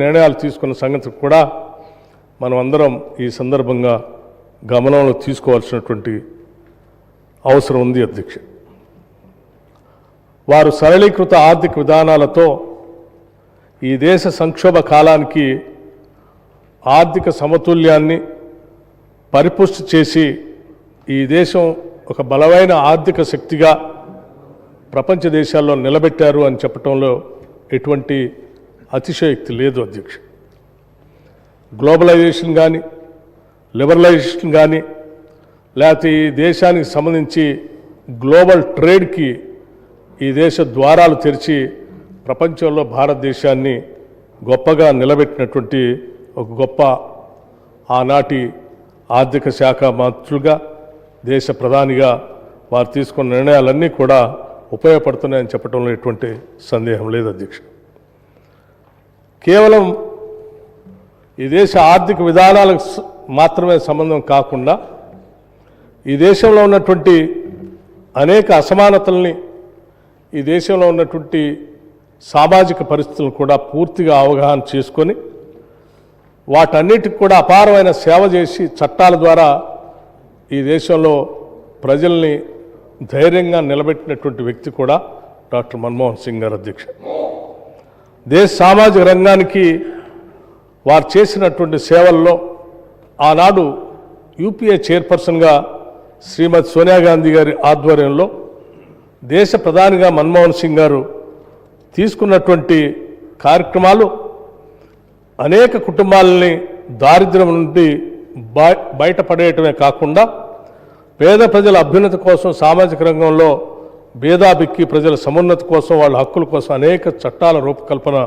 నిర్ణయాలు తీసుకున్న సంగతి కూడా మనం అందరం ఈ సందర్భంగా గమనంలో తీసుకోవాల్సినటువంటి అవసరం ఉంది అధ్యక్ష. వారు సరళీకృత ఆర్థిక విధానాలతో ఈ దేశ సంక్షోభ కాలానికి ఆర్థిక సమతుల్యాన్ని పరిపుష్టి చేసి ఈ దేశం ఒక బలమైన ఆర్థిక శక్తిగా ప్రపంచ దేశాల్లో నిలబెట్టారు అని చెప్పడంలో ఎటువంటి అతిశయోక్తి లేదు అధ్యక్ష. గ్లోబలైజేషన్ కానీ లిబరలైజేషన్ కానీ లేకపోతే ఈ దేశానికి సంబంధించి గ్లోబల్ ట్రేడ్కి ఈ దేశ ద్వారాలు తెరిచి ప్రపంచంలో భారతదేశాన్ని గొప్పగా నిలబెట్టినటువంటి ఒక గొప్ప ఆనాటి ఆర్థిక శాఖ మంత్రులుగా దేశ ప్రధానిగా వారు తీసుకున్న నిర్ణయాలన్నీ కూడా ఉపయోగపడుతున్నాయని చెప్పడంలో ఎటువంటి సందేహం లేదు అధ్యక్ష. కేవలం ఈ దేశ ఆర్థిక విధానాలకు మాత్రమే సంబంధం కాకుండా ఈ దేశంలో ఉన్నటువంటి అనేక అసమానతల్ని ఈ దేశంలో ఉన్నటువంటి సామాజిక పరిస్థితులను కూడా పూర్తిగా అవగాహన చేసుకొని వాటన్నిటికి కూడా అపారమైన సేవ చేసి చట్టాల ద్వారా ఈ దేశంలో ప్రజల్ని ధైర్యంగా నిలబెట్టినటువంటి వ్యక్తి కూడా డాక్టర్ మన్మోహన్ సింగ్ గారు అధ్యక్ష. దేశ సామాజిక రంగానికి వారు చేసినటువంటి సేవల్లో ఆనాడు యూపీఏ చైర్పర్సన్గా శ్రీమతి సోనియా గాంధీ గారి ఆధ్వర్యంలో దేశ ప్రధానిగా మన్మోహన్ సింగ్ గారు తీసుకున్నటువంటి కార్యక్రమాలు అనేక కుటుంబాలని దారిద్ర్యం నుండి బయటపడేయటమే కాకుండా పేద ప్రజల అభ్యున్నతి కోసం సామాజిక రంగంలో భేదాభిక్కి ప్రజల సమున్నతి కోసం వాళ్ళ హక్కుల కోసం అనేక చట్టాల రూపకల్పన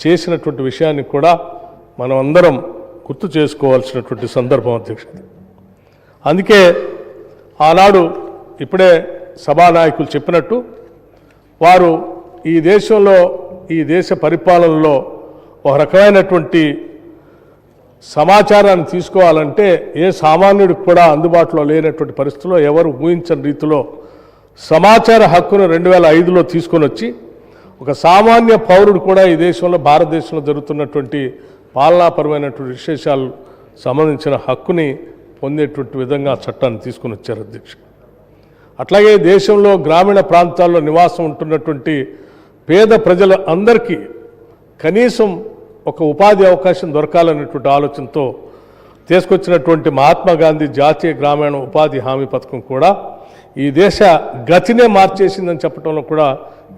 చేసినటువంటి విషయాన్ని కూడా మనం అందరం గుర్తు చేసుకోవాల్సినటువంటి సందర్భం అధ్యక్ష. అందుకే ఆనాడు ఇప్పుడే సభానాయకులు చెప్పినట్టు వారు ఈ దేశంలో ఈ దేశ పరిపాలనలో ఒక రకమైనటువంటి సమాచారాన్ని తీసుకోవాలంటే ఏ సామాన్యుడికి కూడా అందుబాటులో లేనటువంటి పరిస్థితుల్లో ఎవరు ఊహించని రీతిలో సమాచార హక్కును 2005లో తీసుకొని వచ్చి ఒక సామాన్య పౌరుడు కూడా ఈ దేశంలో భారతదేశంలో జరుగుతున్నటువంటి పాలనాపరమైనటువంటి విశేషాలు సంబంధించిన హక్కుని పొందేటువంటి విధంగా చట్టాన్ని తీసుకొని వచ్చారు అధ్యక్ష. అట్లాగే దేశంలో గ్రామీణ ప్రాంతాల్లో నివాసం ఉంటున్నటువంటి పేద ప్రజల అందరికీ కనీసం ఒక ఉపాధి అవకాశం దొరకాలనేటువంటి ఆలోచనతో తీసుకొచ్చినటువంటి మహాత్మా గాంధీ జాతీయ గ్రామీణ ఉపాధి హామీ పథకం కూడా ఈ దేశ గతినే మార్చేసిందని చెప్పడంలో కూడా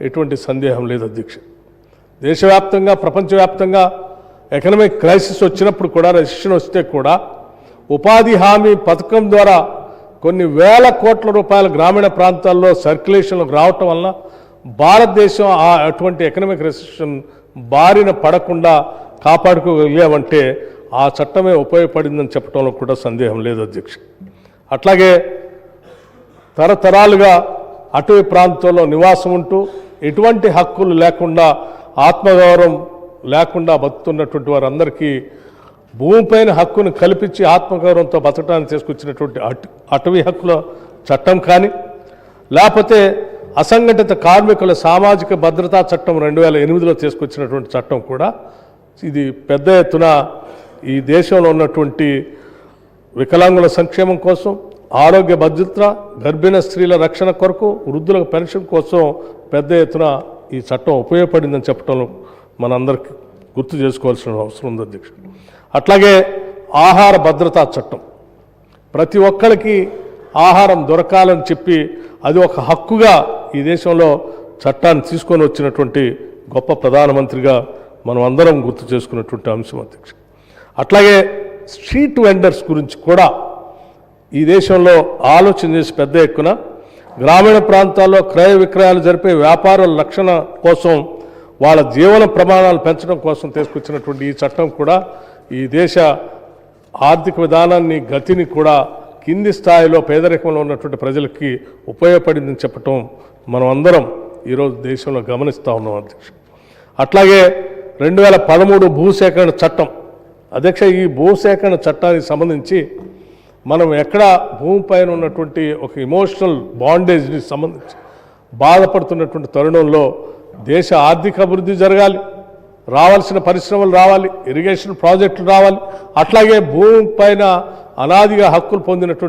ఎటువంటి సందేహం లేదు అధ్యక్ష. దేశవ్యాప్తంగా ప్రపంచవ్యాప్తంగా ఎకనామిక్ క్రైసిస్ వచ్చినప్పుడు కూడా రెసిషన్ వస్తే కూడా ఉపాధి హామీ పథకం ద్వారా కొన్ని వేల కోట్ల రూపాయల గ్రామీణ ప్రాంతాల్లో సర్క్యులేషన్లోకి రావటం వలన భారతదేశం అటువంటి ఎకనామిక్ రెసిషన్ బారిన పడకుండా కాపాడుకోగలిగామంటే ఆ చట్టమే ఉపయోగపడిందని చెప్పడంలో కూడా సందేహం లేదు అధ్యక్ష. అట్లాగే తరతరాలుగా అటవీ ప్రాంతంలో నివాసం ఉంటూ ఎటువంటి హక్కులు లేకుండా ఆత్మగౌరవం లేకుండా బతుకుతున్నటువంటి వారందరికీ భూమిపైన హక్కును కల్పించి ఆత్మగౌరవంతో బతకడానికి తీసుకొచ్చినటువంటి అటవీ హక్కుల చట్టం కానీ లేకపోతే అసంఘటిత కార్మికుల సామాజిక భద్రతా చట్టం 2008లో తీసుకొచ్చినటువంటి చట్టం కూడా ఇది పెద్ద ఎత్తున ఈ దేశంలో ఉన్నటువంటి వికలాంగుల సంక్షేమం కోసం, ఆరోగ్య భద్రత, గర్భిణ స్త్రీల రక్షణ కొరకు, వృద్ధుల పెన్షన్ కోసం పెద్ద ఎత్తున ఈ చట్టం ఉపయోగపడిందని చెప్పడంలో మనందరికీ గుర్తు చేసుకోవాల్సిన అవసరం ఉంది అధ్యక్ష. అట్లాగే ఆహార భద్రతా చట్టం ప్రతి ఒక్కరికి ఆహారం దొరకాలని చెప్పి అది ఒక హక్కుగా ఈ దేశంలో చట్టాన్ని తీసుకొని వచ్చినటువంటి గొప్ప ప్రధానమంత్రిగా మనం అందరం గుర్తు చేసుకున్నటువంటి అంశం అధ్యక్ష. అట్లాగే స్ట్రీట్ వెండర్స్ గురించి కూడా ఈ దేశంలో ఆలోచన చేసి పెద్ద ఎత్తున గ్రామీణ ప్రాంతాల్లో క్రయ విక్రయాలు జరిపే వ్యాపారుల రక్షణ కోసం వాళ్ళ జీవన ప్రమాణాలు పెంచడం కోసం తీసుకొచ్చినటువంటి ఈ చట్టం కూడా ఈ దేశ ఆర్థిక విధానాన్ని గతిని కూడా కింది స్థాయిలో పేదరికంలో ఉన్నటువంటి ప్రజలకి ఉపయోగపడిందని చెప్పటం మనం అందరం ఈరోజు దేశంలో గమనిస్తూ ఉన్నాం అధ్యక్ష. అట్లాగే 2013 భూసేకరణ చట్టం అధ్యక్ష. ఈ భూసేకరణ చట్టానికి సంబంధించి మనం ఎక్కడ భూమిపైన ఉన్నటువంటి ఒక ఎమోషనల్ బాండేజ్ని సంబంధించి బాధపడుతున్నటువంటి తరుణంలో దేశ ఆర్థిక అభివృద్ధి జరగాలి, రావాల్సిన పరిశ్రమలు రావాలి, ఇరిగేషన్ ప్రాజెక్టులు రావాలి. అట్లాగే భూమి పైన అనాదిగా హక్కులు పొందినటువంటి